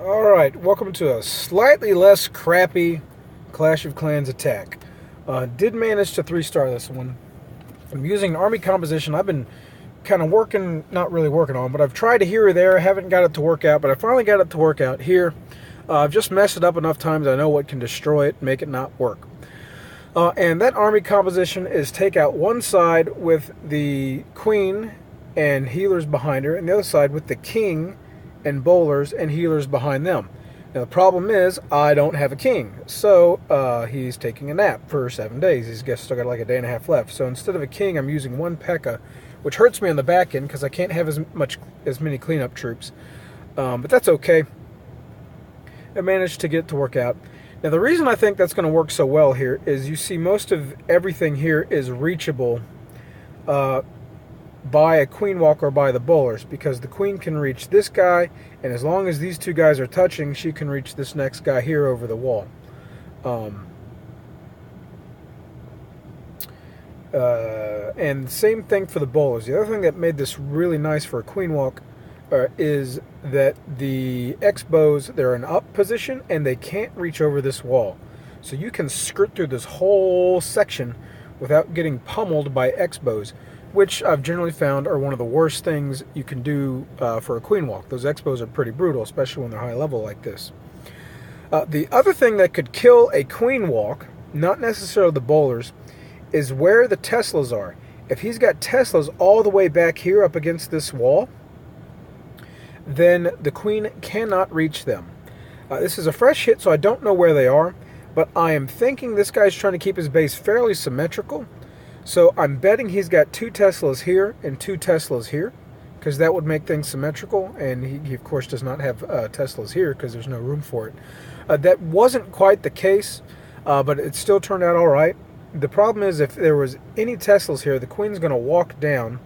Alright, welcome to a slightly less crappy Clash of Clans attack. Did manage to 3-star this one. I'm using an army composition I've been kind of not really working on, but I've tried it here or there. I haven't got it to work out, but I finally got it to work out here. I've just messed it up enough times I know what can destroy it and make it not work. And that army composition is take out one side with the queen and healers behind her, and the other side with the king and bowlers and healers behind them. Now the problem is I don't have a king, so he's taking a nap for 7 days. He's still got like a day and a half left. So instead of a king, I'm using one Pekka, which hurts me on the back end because I can't have as many cleanup troops. But that's okay. I managed to get it to work out. Now the reason I think that's going to work so well here is you see most of everything here is reachable by a queen walk or by the bowlers, because the queen can reach this guy, and as long as these two guys are touching, she can reach this next guy here over the wall. And same thing for the bowlers. The other thing that made this really nice for a queen walk is that the X-bows, they're in up position and they can't reach over this wall. So you can skirt through this whole section without getting pummeled by X-bows, which I've generally found are one of the worst things you can do for a queen walk. Those X-bows are pretty brutal, especially when they're high level like this. The other thing that could kill a queen walk, not necessarily the bowlers, is where the Teslas are. If he's got Teslas all the way back here up against this wall, then the queen cannot reach them. This is a fresh hit, so I don't know where they are, but I am thinking this guy's trying to keep his base fairly symmetrical. So I'm betting he's got 2 Teslas here and 2 Teslas here, because that would make things symmetrical, and he of course does not have Teslas here because there's no room for it. That wasn't quite the case, but it still turned out all right. The problem is if there was any Teslas here, the queen's going to walk down,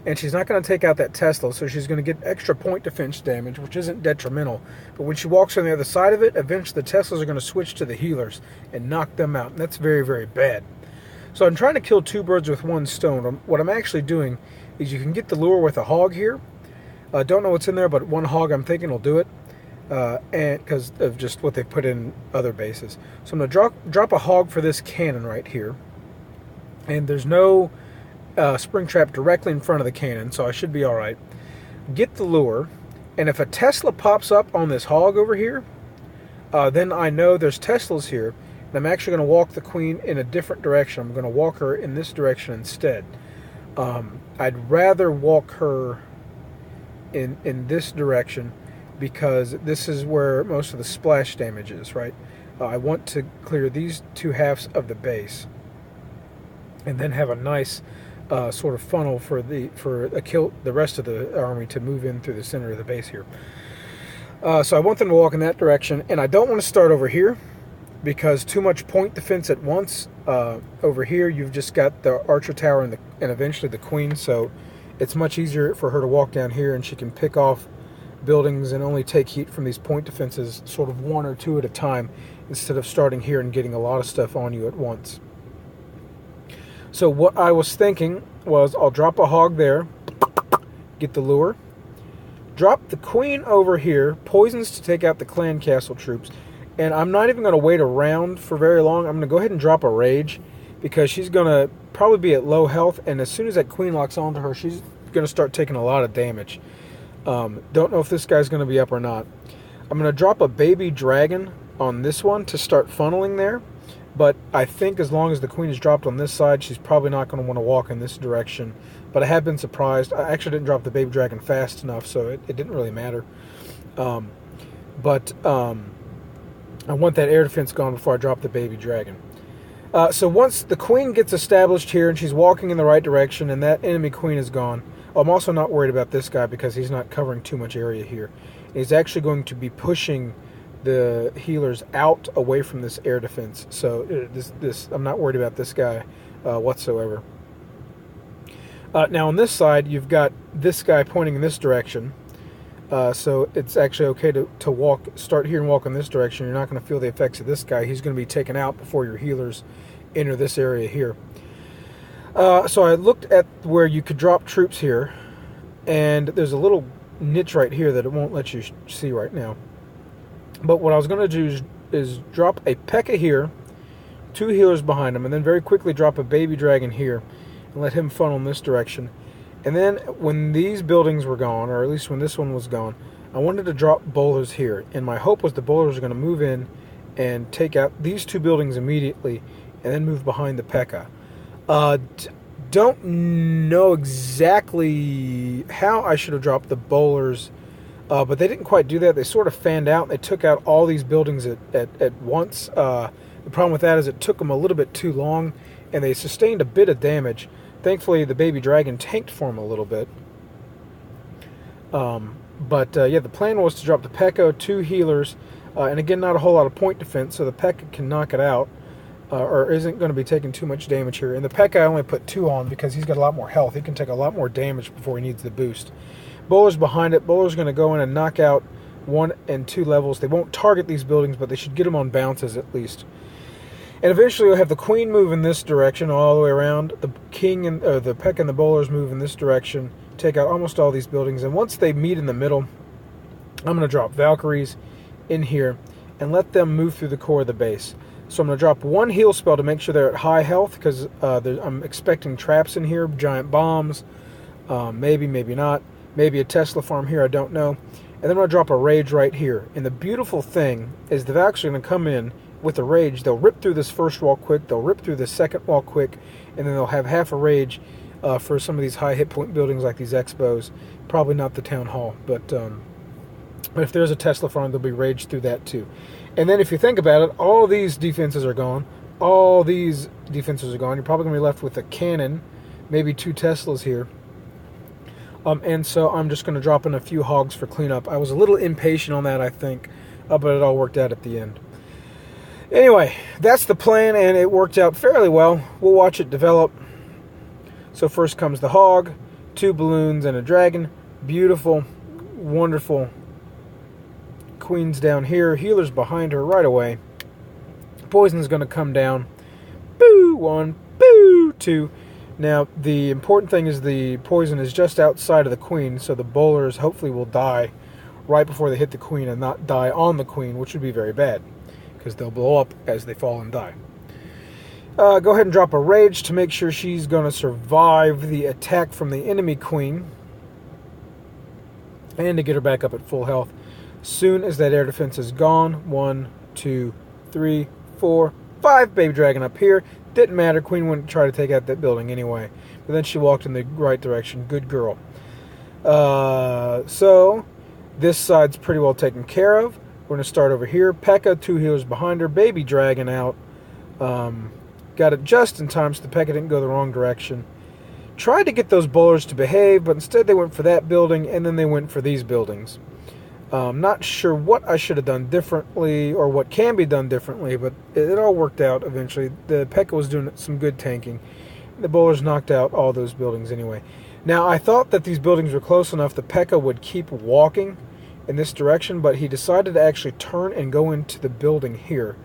and she's not going to take out that Tesla, so she's going to get extra point defense damage, which isn't detrimental. But when she walks on the other side of it, eventually the Teslas are going to switch to the healers and knock them out, and that's very, very bad. So I'm trying to kill 2 birds with 1 stone. What I'm actually doing is you can get the lure with a hog here. Don't know what's in there, but 1 hog I'm thinking will do it, and because of just what they've put in other bases. So I'm going to drop a hog for this cannon right here, and there's no spring trap directly in front of the cannon, so I should be all right. Get the lure, and if a Tesla pops up on this hog over here, then I know there's Teslas here. And I'm actually going to walk the queen in a different direction. I'm going to walk her in this direction instead. I'd rather walk her in this direction because this is where most of the splash damage is, right? I want to clear these 2 halves of the base and then have a nice sort of funnel for the rest of the army to move in through the center of the base here. So I want them to walk in that direction, and I don't want to start over here, because too much point defense at once. Over here you've just got the archer tower and eventually the queen, so it's much easier for her to walk down here, and she can pick off buildings and only take heat from these point defenses sort of 1 or 2 at a time, instead of starting here and getting a lot of stuff on you at once. So what I was thinking was I'll drop a hog there, get the lure, drop the queen over here, poisons to take out the clan castle troops. And I'm not even going to wait around for very long. I'm going to go ahead and drop a rage, because she's going to probably be at low health, and as soon as that queen locks onto her, she's going to start taking a lot of damage. Don't know if this guy's going to be up or not. I'm going to drop a baby dragon on this one to start funneling there, but I think as long as the queen is dropped on this side, she's probably not going to want to walk in this direction. But I have been surprised. I actually didn't drop the baby dragon fast enough, so it didn't really matter. I want that air defense gone before I drop the baby dragon. So once the queen gets established here and she's walking in the right direction and that enemy queen is gone, I'm also not worried about this guy because he's not covering too much area here. He's actually going to be pushing the healers out away from this air defense. So I'm not worried about this guy whatsoever. Now on this side, you've got this guy pointing in this direction. So it's actually okay to start here and walk in this direction. You're not going to feel the effects of this guy. He's going to be taken out before your healers enter this area here. So I looked at where you could drop troops here, and there's a little niche right here that it won't let you see right now. But what I was going to do is drop a Pekka here, 2 healers behind him, and then very quickly drop a baby dragon here and let him funnel in this direction. And then when these buildings were gone, or at least when this one was gone, I wanted to drop bowlers here. And my hope was the bowlers are going to move in and take out these 2 buildings immediately and then move behind the Pekka. Don't know exactly how I should have dropped the bowlers, but they didn't quite do that. They sort of fanned out. They took out all these buildings at once. The problem with that is it took them a little bit too long, and they sustained a bit of damage. Thankfully, the baby dragon tanked for them a little bit. Yeah, the plan was to drop the Pekka, 2 healers, and again, not a whole lot of point defense, so the Pekka can knock it out. Or isn't going to be taking too much damage here. And the Pekka I only put 2 on because he's got a lot more health. He can take a lot more damage before he needs the boost. Bowler's behind it. Bowler's going to go in and knock out 1 and 2 levels. They won't target these buildings, but they should get them on bounces at least. And eventually you'll have the Queen move in this direction all the way around. The King and the Pekka and the Bowlers move in this direction. Take out almost all these buildings. And once they meet in the middle, I'm going to drop Valkyries in here and let them move through the core of the base. So I'm going to drop 1 heal spell to make sure they're at high health, because I'm expecting traps in here, giant bombs, maybe not, maybe a Tesla farm here, I don't know. And then I'm going to drop a rage right here. And the beautiful thing is the Valks are going to come in with a rage. They'll rip through this first wall quick, they'll rip through the second wall quick, and then they'll have half a rage for some of these high hit point buildings like these expos. Probably not the town hall, but if there's a Tesla farm, there'll be rage through that too. And then if you think about it, all these defenses are gone. All these defenses are gone. You're probably going to be left with a cannon, maybe 2 Teslas here. And so I'm just going to drop in a few hogs for cleanup. I was a little impatient on that, I think, but it all worked out at the end. Anyway, that's the plan, and it worked out fairly well. We'll watch it develop. So first comes the hog, 2 balloons, and a dragon. Beautiful, wonderful. Queen's down here, healer's behind her right away. Poison's going to come down. Boo! 1, boo! 2. Now, the important thing is the poison is just outside of the queen, so the bowlers hopefully will die right before they hit the queen and not die on the queen, which would be very bad, because they'll blow up as they fall and die. Go ahead and drop a rage to make sure she's going to survive the attack from the enemy queen, and to get her back up at full health. Soon as that air defense is gone, 1, 2, 3, 4, 5 baby dragon up here. Didn't matter, queen wouldn't try to take out that building anyway. But then she walked in the right direction. Good girl. So this side's pretty well taken care of. We're going to start over here. Pekka, 2 healers behind her. Baby dragon out. Got it just in time so the Pekka didn't go the wrong direction. Tried to get those bowlers to behave, but instead they went for that building, and then they went for these buildings. Not sure what I should have done differently, or what can be done differently, but it all worked out eventually. The Pekka was doing some good tanking. The bowlers knocked out all those buildings anyway. Now, I thought that these buildings were close enough the Pekka would keep walking in this direction, but he decided to actually turn and go into the building here.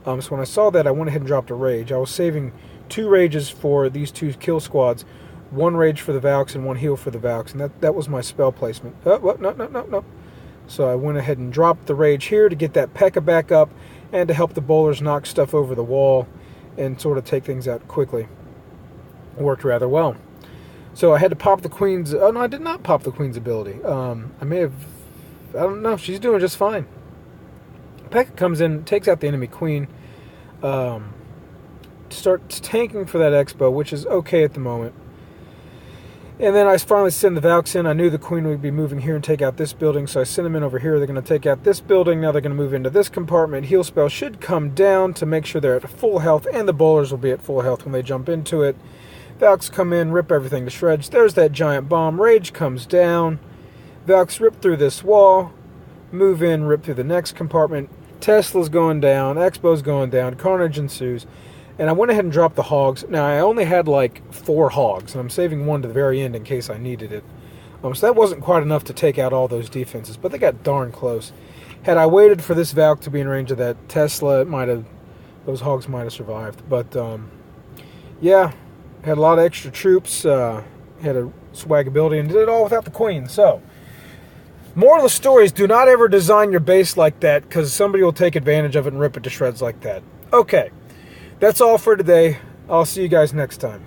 So when I saw that, I went ahead and dropped a rage. I was saving 2 rages for these 2 kill squads, 1 rage for the Valks and 1 heal for the Valks, and that was my spell placement. Oh, no. So I went ahead and dropped the rage here to get that Pekka back up and to help the bowlers knock stuff over the wall and sort of take things out quickly. It worked rather well. So I had to pop the queen's... Oh, no, I did not pop the queen's ability. I may have... I don't know. She's doing just fine. Pekka comes in, takes out the enemy queen, starts tanking for that expo, which is okay at the moment. And then I finally send the Valks in. I knew the queen would be moving here and take out this building, so I sent them in over here. They're going to take out this building. Now they're going to move into this compartment. Heal spell should come down to make sure they're at full health, and the bowlers will be at full health when they jump into it. Valks come in, rip everything to shreds. There's that giant bomb. Rage comes down. Valks rip through this wall, move in, rip through the next compartment. Tesla's going down, Expo's going down, carnage ensues. And I went ahead and dropped the hogs. Now, I only had like 4 hogs, and I'm saving 1 to the very end in case I needed it. So that wasn't quite enough to take out all those defenses, but they got darn close. Had I waited for this Valk to be in range of that Tesla, those hogs might have survived. But, yeah, had a lot of extra troops, had a swag ability, and did it all without the queen. So, Moral of the story is do not ever design your base like that, because somebody will take advantage of it and rip it to shreds like that. Okay, that's all for today. I'll see you guys next time.